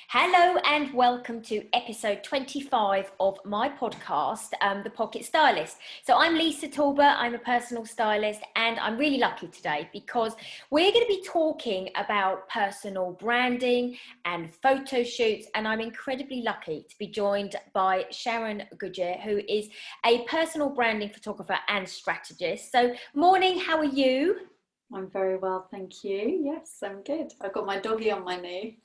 Hello and welcome to episode 25 of my podcast, The Pocket Stylist. So I'm Lisa Talbot, I'm a personal stylist, and I'm really lucky today because we're going to be talking about personal branding and photo shoots, and I'm incredibly lucky to be joined by Sharron Goodyear, who is a personal branding photographer and strategist. So morning, how are you? I'm very well, thank you. Yes, I'm good. I've got my doggy on my knee.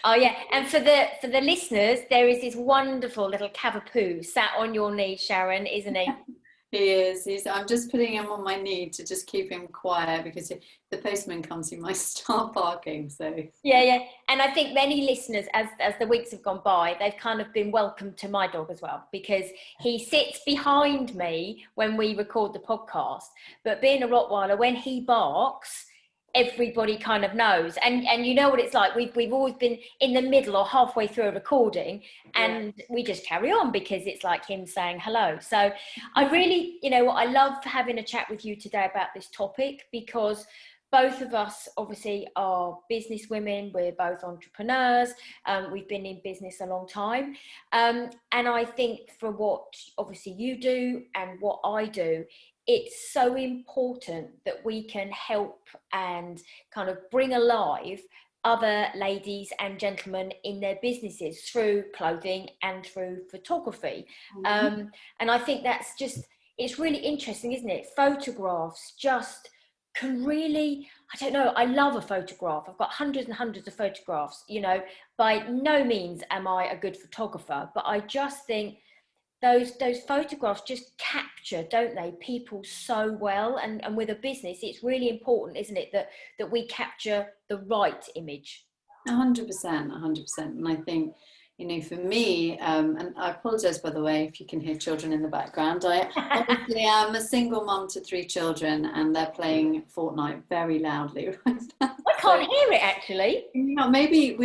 Oh yeah, and for the listeners, there is this wonderful little cavapoo sat on your knee, Sharron, isn't he? He is. I'm just putting him on my knee to just keep him quiet because if the postman comes, he might start barking. So Yeah. And I think many listeners, as the weeks have gone by, they've kind of been welcomed to my dog as well, because he sits behind me when we record the podcast. But being a Rottweiler, when he barks, everybody kind of knows, and you know what it's like. We've always been in the middle or halfway through a recording, and we just carry on because it's like him saying hello. So I really, I love having a chat with you today about this topic, because both of us obviously are business women. We're both entrepreneurs. We've been in business a long time, and I think for what obviously you do and what I do, it's so important that we can help and kind of bring alive other ladies and gentlemen in their businesses through clothing and through photography. And I think it's really interesting, isn't it? Photographs just can really, I don't know, I love a photograph. I've got hundreds and hundreds of photographs. By no means am I a good photographer, but I just think those photographs just capture, don't they, people so well. And with a business, it's really important, isn't it, that we capture the right image. 100%, 100%. And I think, for me, and I apologize, by the way, if you can hear children in the background. I obviously am a single mum to 3 children, and they're playing Fortnite very loudly right now. I can't hear it, actually. Maybe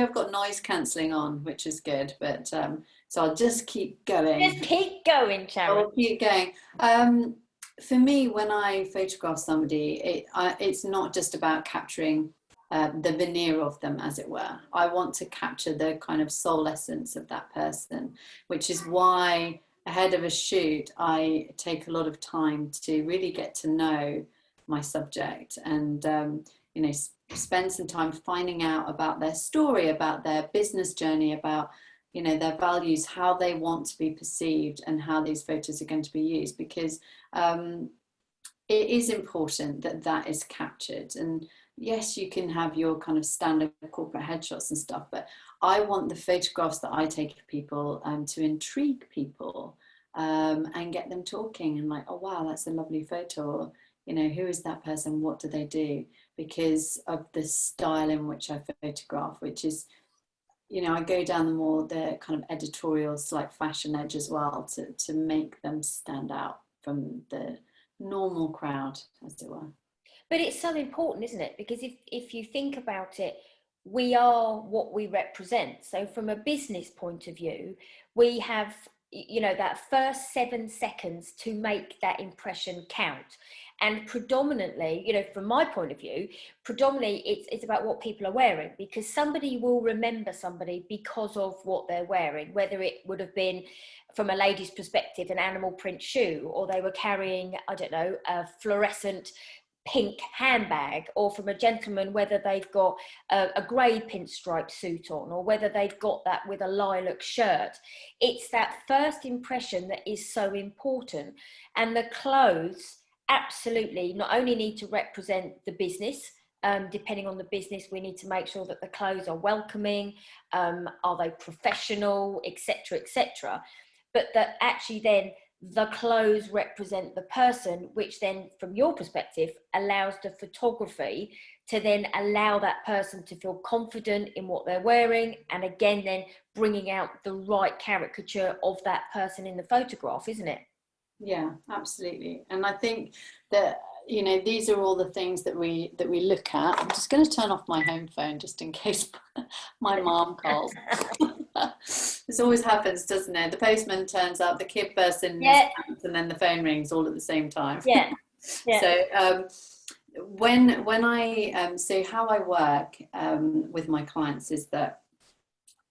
I've got noise cancelling on, which is good, but so I'll just keep going. Just keep going, Sharron. I'll keep going. For me, when I photograph somebody, it's not just about capturing the veneer of them, as it were. I want to capture the kind of soul essence of that person, which is why ahead of a shoot, I take a lot of time to really get to know my subject and, spend some time finding out about their story, about their business journey, about their values, how they want to be perceived, and how these photos are going to be used, because it is important that is captured. And yes, you can have your kind of standard corporate headshots and stuff, but I want the photographs that I take of people to intrigue people and get them talking and like, oh wow, that's a lovely photo, or who is that person, what do they do, because of the style in which I photograph, which is, I go down the kind of editorial, slight fashion edge as well, to make them stand out from the normal crowd, as it were. But it's so important, isn't it? Because if you think about it, we are what we represent. So from a business point of view, we have, that first 7 seconds to make that impression count. And predominantly, from my point of view, it's about what people are wearing, because somebody will remember somebody because of what they're wearing, whether it would have been, from a lady's perspective, an animal print shoe, or they were carrying, I don't know, a fluorescent pink handbag, or from a gentleman, whether they've got a grey pinstripe suit on, or whether they've got that with a lilac shirt. It's that first impression that is so important. And the clothes absolutely not only need to represent the business, depending on the business, we need to make sure that the clothes are welcoming, are they professional, etc., but that actually then the clothes represent the person, which then, from your perspective, allows the photography to then allow that person to feel confident in what they're wearing, and again then bringing out the right caricature of that person in the photograph, isn't it? Yeah, absolutely. And I think that these are all the things that we look at. I'm just going to turn off my home phone just in case my mom calls. This always happens, doesn't it? The postman turns up, the kid bursts in his pants, and then the phone rings all at the same time. Yeah. So when I so how I work with my clients is that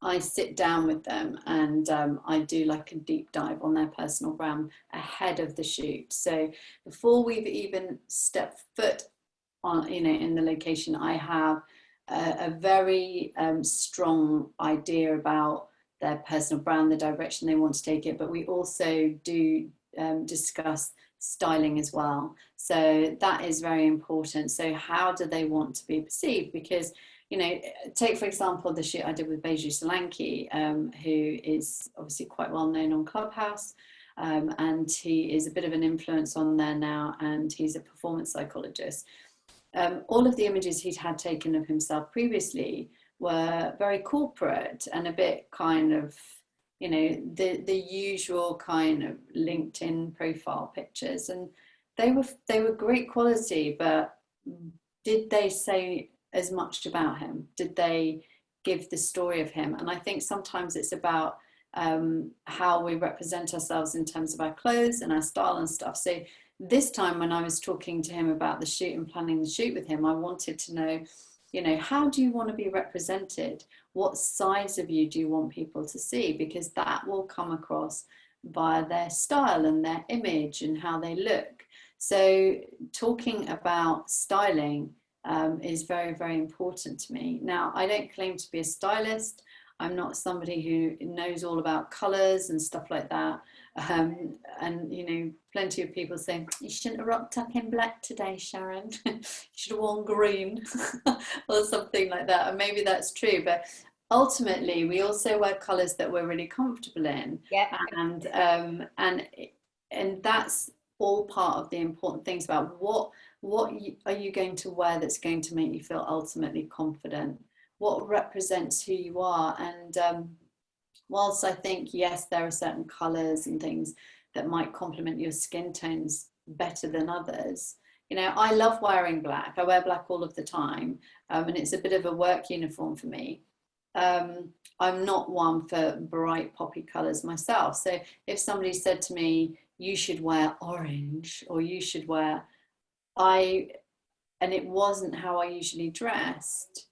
I sit down with them and I do like a deep dive on their personal brand ahead of the shoot. So before we've even stepped foot on, you know, in the location, I have a very strong idea about their personal brand, the direction they want to take it. But we also do discuss styling as well. So that is very important. So how do they want to be perceived? Because, you know, take for example the shoot I did with Beju Solanki, who is obviously quite well known on Clubhouse, and he is a bit of an influence on there now, and he's a performance psychologist. All of the images he'd had taken of himself previously were very corporate and a bit kind of, you know, the usual kind of LinkedIn profile pictures, and they were great quality, but did they say as much about him? Did they give the story of him? And I think sometimes it's about how we represent ourselves in terms of our clothes and our style and stuff. So this time when I was talking to him about the shoot and planning the shoot with him, I wanted to know, you know, how do you want to be represented? What sides of you do you want people to see? Because that will come across via their style and their image and how they look. So talking about styling is very, very important to me. Now, I don't claim to be a stylist. I'm not somebody who knows all about colours and stuff like that. And, you know, plenty of people saying, you shouldn't have rocked up in black today, Sharron. You should have worn green or something like that. And maybe that's true. But ultimately, we also wear colours that we're really comfortable in. Yeah. And that's all part of the important things about what are you going to wear that's going to make you feel ultimately confident? What represents who you are? And whilst I think, yes, there are certain colours and things that might complement your skin tones better than others, you know, I love wearing black. I wear black all of the time, and it's a bit of a work uniform for me. I'm not one for bright poppy colours myself. So if somebody said to me, you should wear orange, or you should wear, and it wasn't how I usually dressed,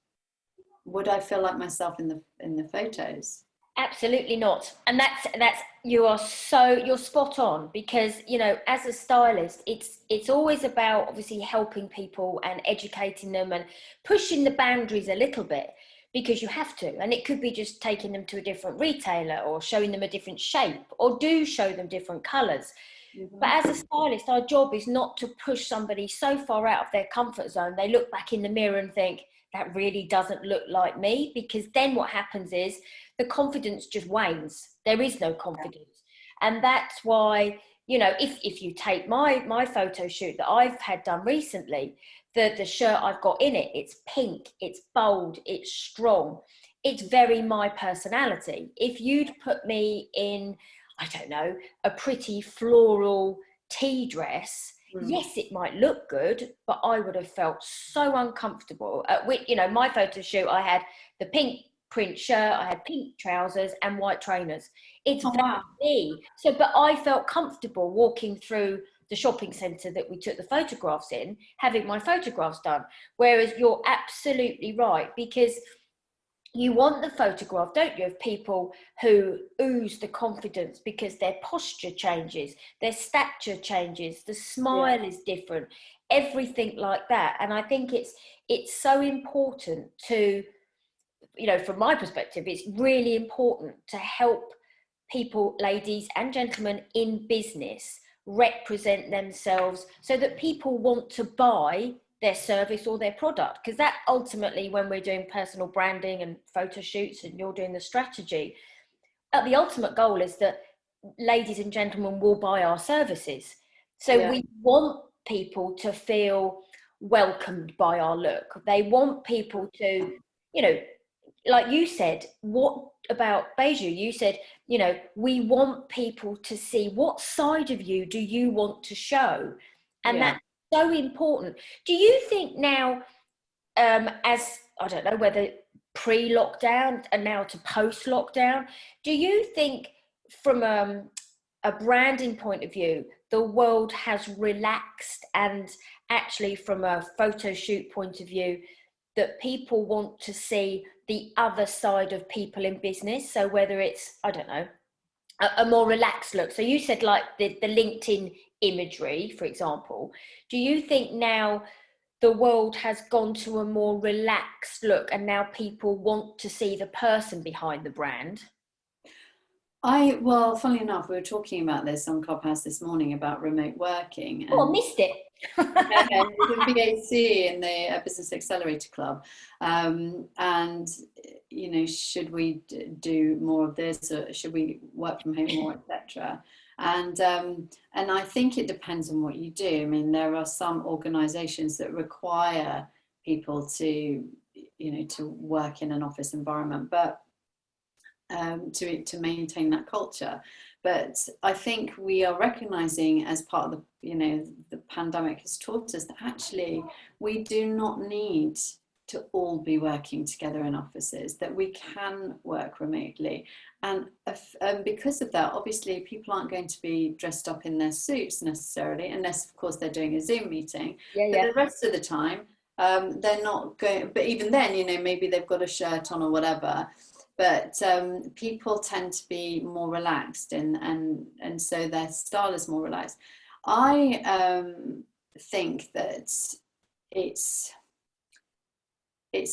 would I feel like myself in the photos? Absolutely not. And that's you're spot on, because, you know, as a stylist, it's always about obviously helping people and educating them and pushing the boundaries a little bit, because you have to. And it could be just taking them to a different retailer or showing them a different shape, or do show them different colours. Mm-hmm. But as a stylist, our job is not to push somebody so far out of their comfort zone they look back in the mirror and think, that really doesn't look like me, because then what happens is the confidence just wanes. There is no confidence. And that's why, you know, if you take my photo shoot that I've had done recently, the shirt I've got in it, it's pink, it's bold, it's strong. It's very my personality. If you'd put me in, I don't know, a pretty floral tea dress, yes, it might look good, but I would have felt so uncomfortable. You know, my photo shoot, I had the pink print shirt, I had pink trousers and white trainers. It's very me. So, but I felt comfortable walking through the shopping centre that we took the photographs in, having my photographs done. Whereas you're absolutely right, because you want the photograph, don't you, of people who ooze the confidence because their posture changes, their stature changes, the smile is different, everything like that. And I think it's so important to, you know, from my perspective, it's really important to help people, ladies and gentlemen in business, represent themselves so that people want to buy their service or their product. Because that ultimately, when we're doing personal branding and photo shoots and you're doing the strategy, the ultimate goal is that ladies and gentlemen will buy our services. So we want people to feel welcomed by our look. They want people to, you know, like you said, what about Beju? You said, you know, we want people to see what side of you do you want to show. And that's so important. Do you think now, as, I don't know whether pre-lockdown and now to post-lockdown, do you think from a branding point of view, the world has relaxed, and actually from a photo shoot point of view, that people want to see the other side of people in business. So whether it's, I don't know, a more relaxed look. So you said like the LinkedIn imagery, for example. Do you think now the world has gone to a more relaxed look and now people want to see the person behind the brand? Well, funnily enough, we were talking about this on Clubhouse this morning about remote working. Oh, I missed it. The BAC in the Business Accelerator Club. And, you know, should we do more of this, or should we work from home more, etc.? And I think it depends on what you do. I mean, there are some organizations that require people to, you know, to work in an office environment, but to maintain that culture. But I think we are recognizing, as part of the, you know, the pandemic has taught us that actually we do not need to all be working together in offices, that we can work remotely. And because of that, obviously people aren't going to be dressed up in their suits necessarily, unless of course they're doing a Zoom meeting. But the rest of the time, they're not going, but even then, you know, maybe they've got a shirt on or whatever. But people tend to be more relaxed, and so their style is more relaxed. I think that it's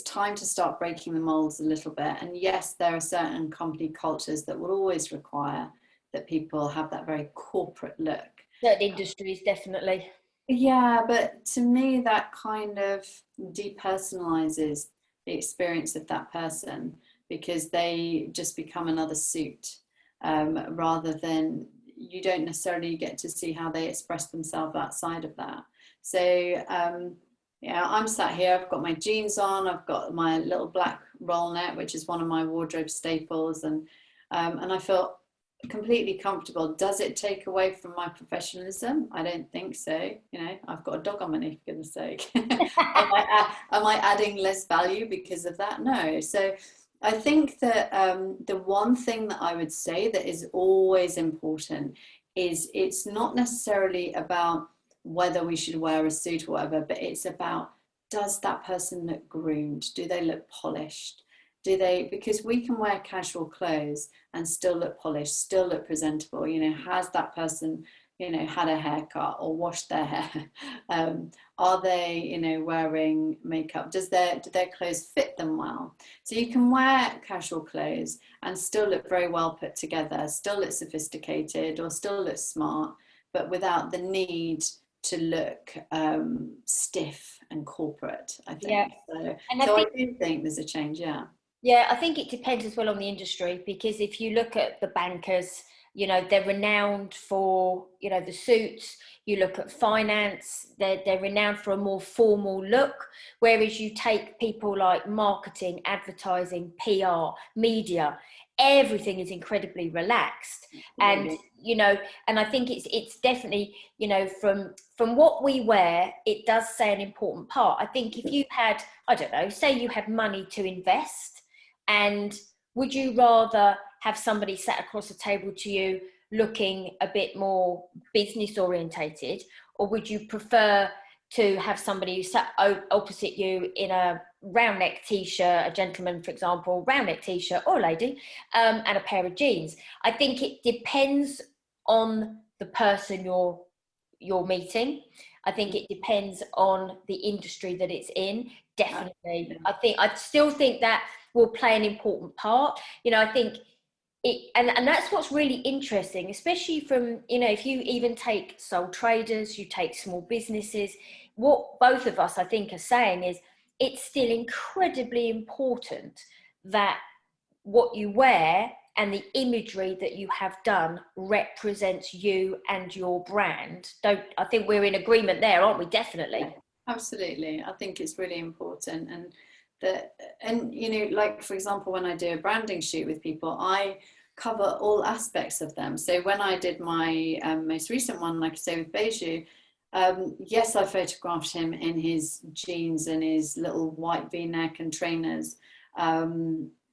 time to start breaking the molds a little bit. And yes, there are certain company cultures that will always require that people have that very corporate look. Certain industries, definitely. Yeah, but to me, that kind of depersonalizes the experience of that person, because they just become another suit, rather than, you don't necessarily get to see how they express themselves outside of that. So yeah, I'm sat here, I've got my jeans on, I've got my little black roll net, which is one of my wardrobe staples, and I feel completely comfortable. Does it take away from my professionalism? I don't think so. You know, I've got a dog on my knee, for goodness sake. am I adding less value because of that? No. So I think that the one thing that I would say that is always important is, it's not necessarily about whether we should wear a suit or whatever, but it's about, does that person look groomed? Do they look polished? Do they, because we can wear casual clothes and still look polished, still look presentable. You know, has that person, you know, had a haircut or washed their hair? Are they, you know, wearing makeup? Do their clothes fit them well? So you can wear casual clothes and still look very well put together, still look sophisticated, or still look smart, but without the need to look stiff and corporate, I think. Yeah. So I do think there's a change, yeah. Yeah, I think it depends as well on the industry, because if you look at the bankers, you know, they're renowned for, you know, the suits. You look at finance, they're renowned for a more formal look. Whereas you take people like marketing, advertising, PR, media, everything is incredibly relaxed. And, you know, and I think it's definitely, you know, from what we wear, it does say an important part. I think if you had, I don't know, say you had money to invest, and would you rather have somebody sat across the table to you looking a bit more business orientated, or would you prefer to have somebody who sat opposite you in a round neck t-shirt, a gentleman, for example, round neck t-shirt, or a lady, and a pair of jeans? I think it depends on the person you're meeting. I think it depends on the industry that it's in. Definitely. I still think that will play an important part. You know, I think it, and that's what's really interesting, especially from, you know, if you even take sole traders, you take small businesses, what both of us, I think, are saying is, it's still incredibly important that what you wear and the imagery that you have done represents you and your brand. I think we're in agreement there, aren't we? Definitely. Yeah, absolutely. I think it's really important. And you know, like, for example, when I do a branding shoot with people, I cover all aspects of them. So when I did my most recent one, like I say, with Beju, yes, I photographed him in his jeans and his little white V-neck and trainers,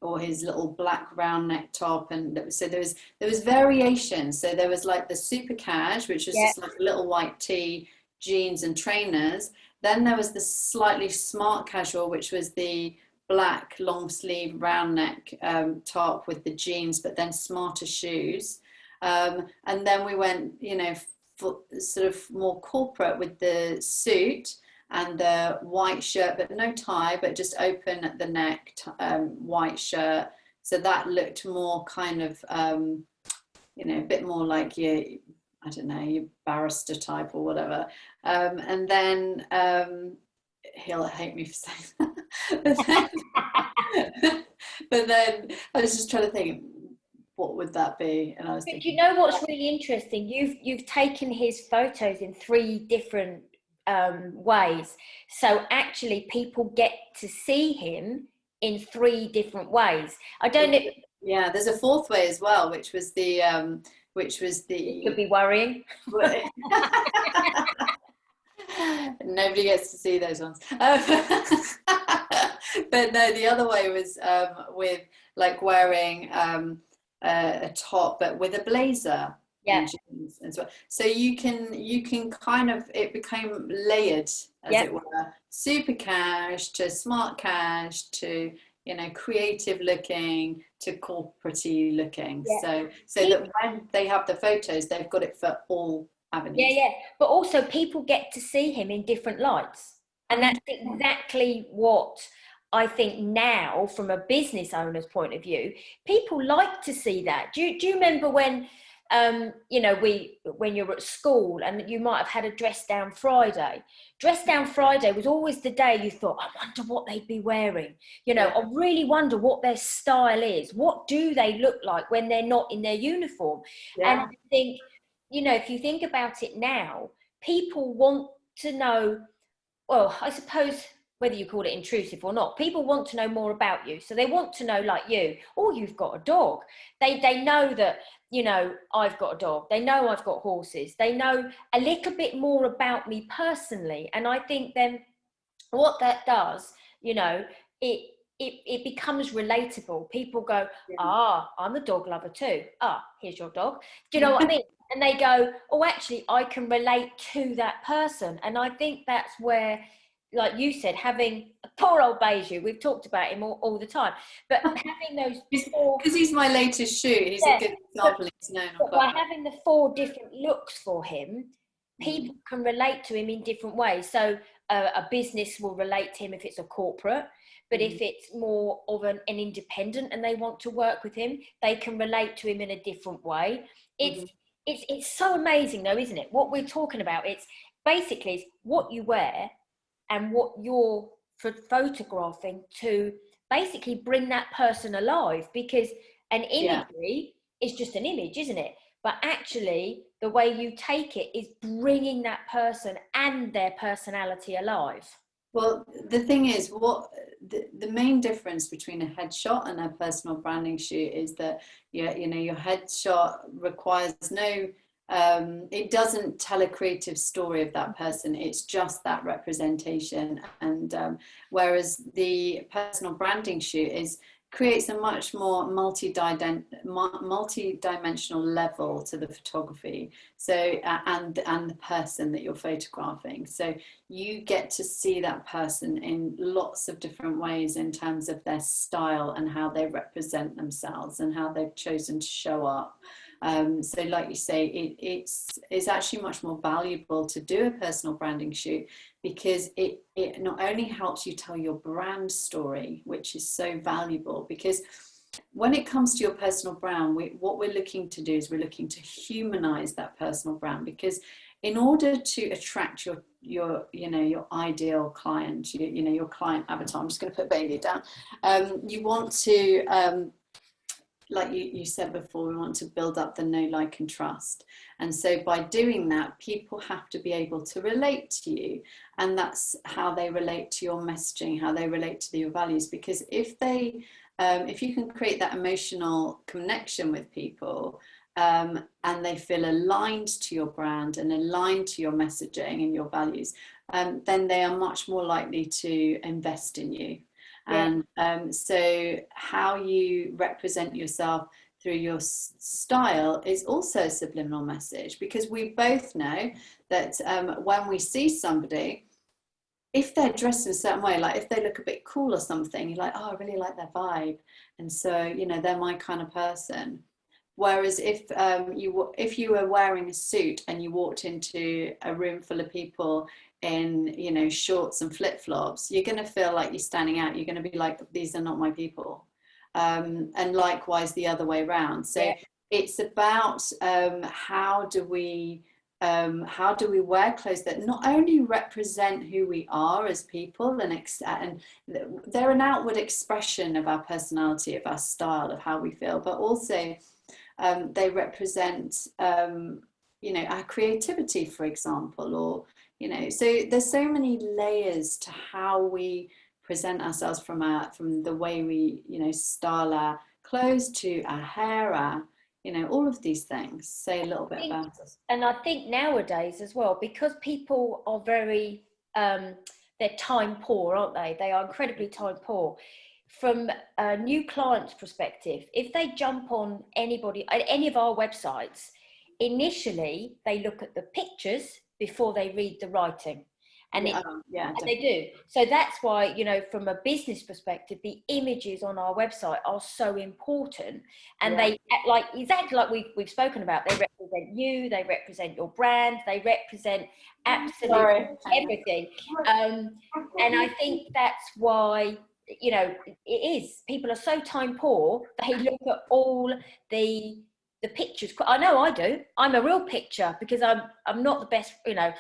or his little black round neck top, and so there was variation. So there was like the super cash, which was just like a little white tee, jeans and trainers, Then there was the slightly smart casual, which was the black long sleeve round neck top with the jeans, but then smarter shoes. And then we went, you know, for sort of more corporate with the suit and the white shirt, but no tie, but just open at the neck, white shirt. So that looked more kind of, you know, a bit more like your, I don't know, your barrister type or whatever. And then he'll hate me for saying that. But then I was just trying to think, what would that be? And I was But thinking, you know what's really interesting? You've taken his photos in 3 different ways. So actually people get to see him in 3 different ways. I don't know. yeah, there's a 4th way as well, which was the It could be worrying. Nobody gets to see those ones. But no, the other way was with like wearing a top, but with a blazer. Yeah. And jeans as well. So you can kind of, it became layered, as it were, super cash to smart cash to, you know, creative looking to corporate-y looking. So that when they have the photos, they've got it for all avenues. Yeah. But also people get to see him in different lights. And that's exactly what I think now, from a business owner's point of view, people like to see that. Do you remember when, you know, when you're at school and you might have had a dress down Friday? Dress down Friday was always the day you thought, I wonder what they'd be wearing. You know, I really wonder what their style is. What do they look like when they're not in their uniform? And I think, you know, if you think about it now, people want to know, well, I suppose whether you call it intrusive or not, people want to know more about you. So they want to know, like you, oh, you've got a dog. They know that, you know, I've got a dog. They know I've got horses. They know a little bit more about me personally. And I think then what that does, you know, it becomes relatable. People go, I'm a dog lover too. Here's your dog. Do you know what I mean? And they go, oh, actually, I can relate to that person. And I think that's where, like you said, having a poor old Beiju, we've talked about him all the time, but having those because he's my latest shoot, he's a good example. But by having the 4 different looks for him, people can relate to him in different ways. So a business will relate to him if it's a corporate, but if it's more of an independent and they want to work with him, they can relate to him in a different way. It's so amazing though, isn't it? What we're talking about, it's basically what you wear and what you're photographing to basically bring that person alive, because an imagery is just an image, isn't it? But actually the way you take it is bringing that person and their personality alive. Well, the thing is, what the main difference between a headshot and a personal branding shoot is that, you know, your headshot requires no, it doesn't tell a creative story of that person. It's just that representation. And whereas the personal branding shoot creates a much more multi-dimensional level to the photography. So and the person that you're photographing. So you get to see that person in lots of different ways in terms of their style and how they represent themselves and how they've chosen to show up. So like you say, it's actually much more valuable to do a personal branding shoot, because it not only helps you tell your brand story, which is so valuable, because when it comes to your personal brand, what we're looking to do is we're looking to humanize that personal brand, because in order to attract your ideal client, your client avatar, I'm just going to put Bailey down, you want to like you said before, we want to build up the know, like and trust. And so by doing that, people have to be able to relate to you. And that's how they relate to your messaging, how they relate to your values. Because if you can create that emotional connection with people, and they feel aligned to your brand and aligned to your messaging and your values, then they are much more likely to invest in you. And so how you represent yourself through your style is also a subliminal message, because we both know that when we see somebody, if they're dressed in a certain way, like if they look a bit cool or something, you're like, oh, I really like their vibe. And so, you know, they're my kind of person. Whereas if you were wearing a suit and you walked into a room full of people in, you know, shorts and flip-flops, you're going to feel like you're standing out. You're going to be like, these are not my people. And likewise the other way around. So yeah. It's about how do we wear clothes that not only represent who we are as people and they're an outward expression of our personality, of our style, of how we feel, but also they represent you know, our creativity, for example, or, you know, so there's so many layers to how we present ourselves, from the way we, you know, style our clothes, to our hair, our, you know, all of these things. Say a little bit about us. And I think nowadays as well, because people are very they're time poor, aren't they? They are incredibly time poor. From a new client's perspective, if they jump on any of our websites, initially they look at the pictures before they read the writing. And, and they do. So that's why, you know, from a business perspective, the images on our website are so important. And they, like, exactly like we've spoken about, they represent you, they represent your brand, they represent absolutely everything. And I think that's why, you know, it is, people are so time poor, they look at all the pictures. I know I do. I'm a real picture, because I'm not the best, you know.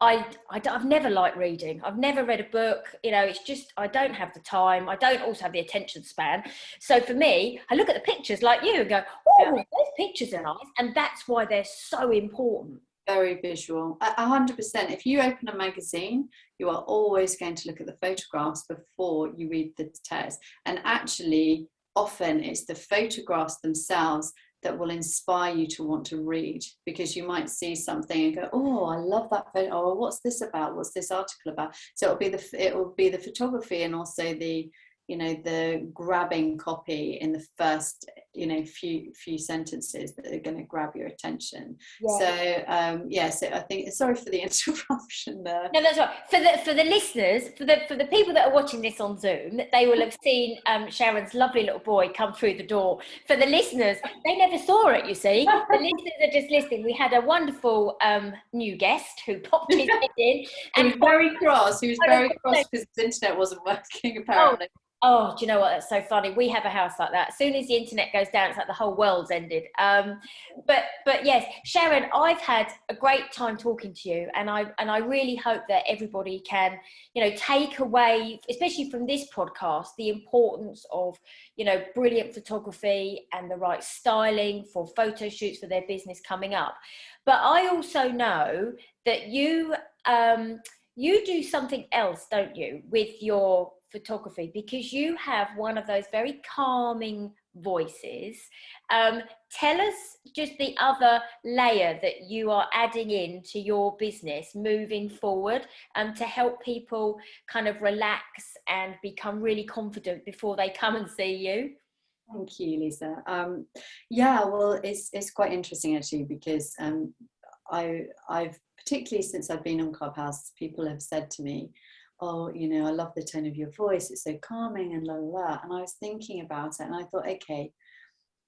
I've never liked reading. I've never read a book. You know, it's just, I don't have the time. I don't also have the attention span. So for me, I look at the pictures like you and go, oh, those pictures are nice. And that's why they're so important. Very visual. 100%. If you open a magazine, you are always going to look at the photographs before you read the text. And actually, often it's the photographs themselves that will inspire you to want to read, because you might see something and go, oh, I love that photo, or what's this about, what's this article about? So it will be the photography, and also the, you know, the grabbing copy in the first, you know, few sentences that are going to grab your attention. So so I think, sorry for the interruption there. No, that's right. For the listeners, for the people that are watching this on Zoom, they will have seen Sharron's lovely little boy come through the door. For the listeners, they never saw it, you see. The listeners are just listening. We had a wonderful new guest who popped his head in. And he was very cross. He was very cross because his internet wasn't working, apparently. Oh, do you know what? That's so funny. We have a house like that. As soon as the internet goes down, it's like the whole world's ended. But yes, Sharron, I've had a great time talking to you, and I really hope that everybody can, you know, take away, especially from this podcast, the importance of, you know, brilliant photography and the right styling for photo shoots for their business coming up. But I also know that you do something else, don't you, with your photography, because you have one of those very calming voices. Tell us just the other layer that you are adding in to your business moving forward, to help people kind of relax and become really confident before they come and see you. Thank you, Lisa. Yeah, well, it's quite interesting actually, because I've particularly since I've been on Clubhouse, people have said to me, oh, you know, I love the tone of your voice, it's so calming and la la la. And I was thinking about it, and I thought, okay,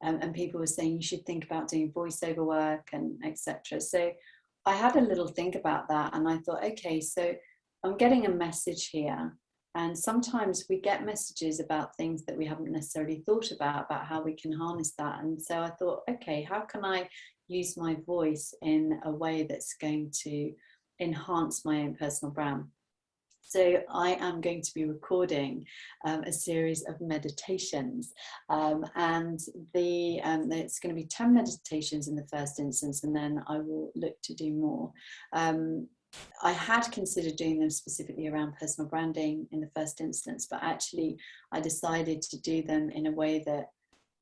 and people were saying you should think about doing voiceover work and etc. So I had a little think about that, and I thought, okay, so I'm getting a message here, and sometimes we get messages about things that we haven't necessarily thought about how we can harness that. And so I thought, okay, how can I use my voice in a way that's going to enhance my own personal brand? So I am going to be recording a series of meditations, and it's going to be 10 meditations in the first instance, and then I will look to do more. I had considered doing them specifically around personal branding in the first instance, but actually I decided to do them in a way that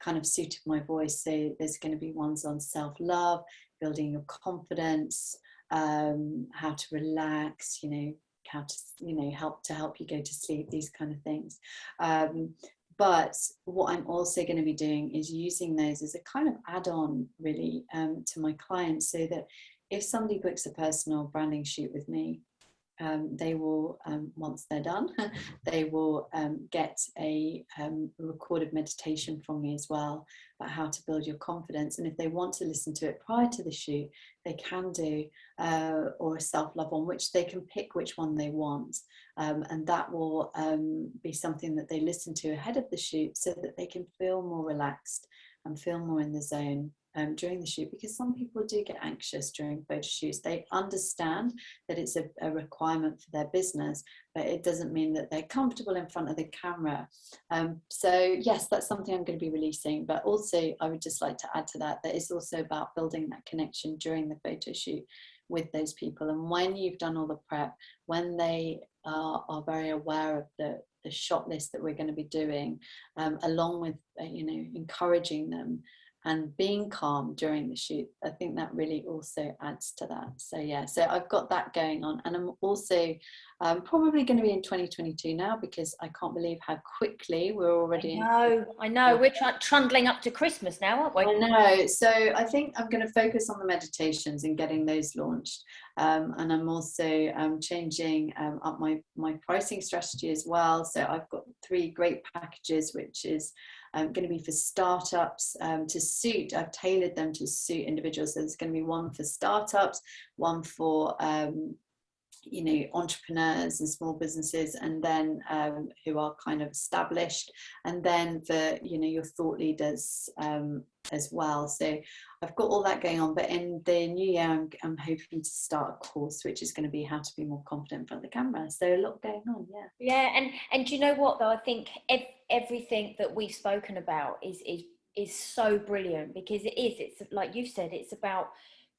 kind of suited my voice. So there's going to be ones on self-love, building your confidence, how to relax, you know, how to, you know, help you go to sleep, these kind of things. But what I'm also going to be doing is using those as a kind of add-on really to my clients, so that if somebody books a personal branding shoot with me, they will, once they're done, they will get a recorded meditation from me as well about how to build your confidence. And if they want to listen to it prior to the shoot, they can do, or a self-love one, which they can pick which one they want. And that will be something that they listen to ahead of the shoot so that they can feel more relaxed and feel more in the zone during the shoot, because some people do get anxious during photo shoots. They understand that it's a requirement for their business, but it doesn't mean that they're comfortable in front of the camera. So yes, that's something I'm going to be releasing, but also I would just like to add to that it's also about building that connection during the photo shoot with those people. And when you've done all the prep, when they are very aware of the shot list that we're going to be doing, along with encouraging them and being calm during the shoot, I think that really also adds to that. So yeah, so I've got that going on, and I'm also probably going to be in 2022 now, because I can't believe how quickly we're already I know. We're trundling up to Christmas now, aren't we? I know. So I think I'm going to focus on the meditations and getting those launched. And I'm also changing up my pricing strategy as well. So I've got 3 great packages, which is going to be for startups to suit. I've tailored them to suit individuals. So there's going to be one for startups, one for entrepreneurs and small businesses, and then who are kind of established, and then for your thought leaders as well. So I've got all that going on, but in the new year I'm hoping to start a course which is going to be how to be more confident in front of the camera. So a lot going on. Yeah, and do you know what though, I think everything that we've spoken about is so brilliant, because it's like you said, it's about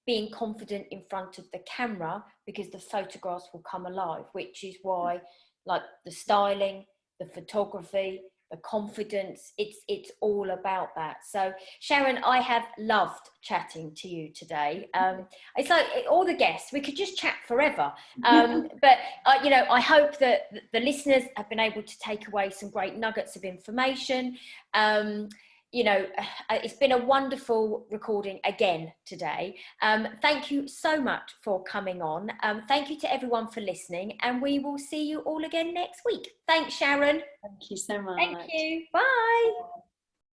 being confident in front of the camera, because the photographs will come alive, which is why, like, the styling, the photography, the confidence, it's all about that. So Sharron, I have loved chatting to you today. It's like all the guests, we could just chat forever, but I hope that the listeners have been able to take away some great nuggets of information. It's been a wonderful recording again today. Thank you so much for coming on. Thank you to everyone for listening, and we will see you all again next week. Thanks, Sharron. Thank you so much. Thank you. Bye.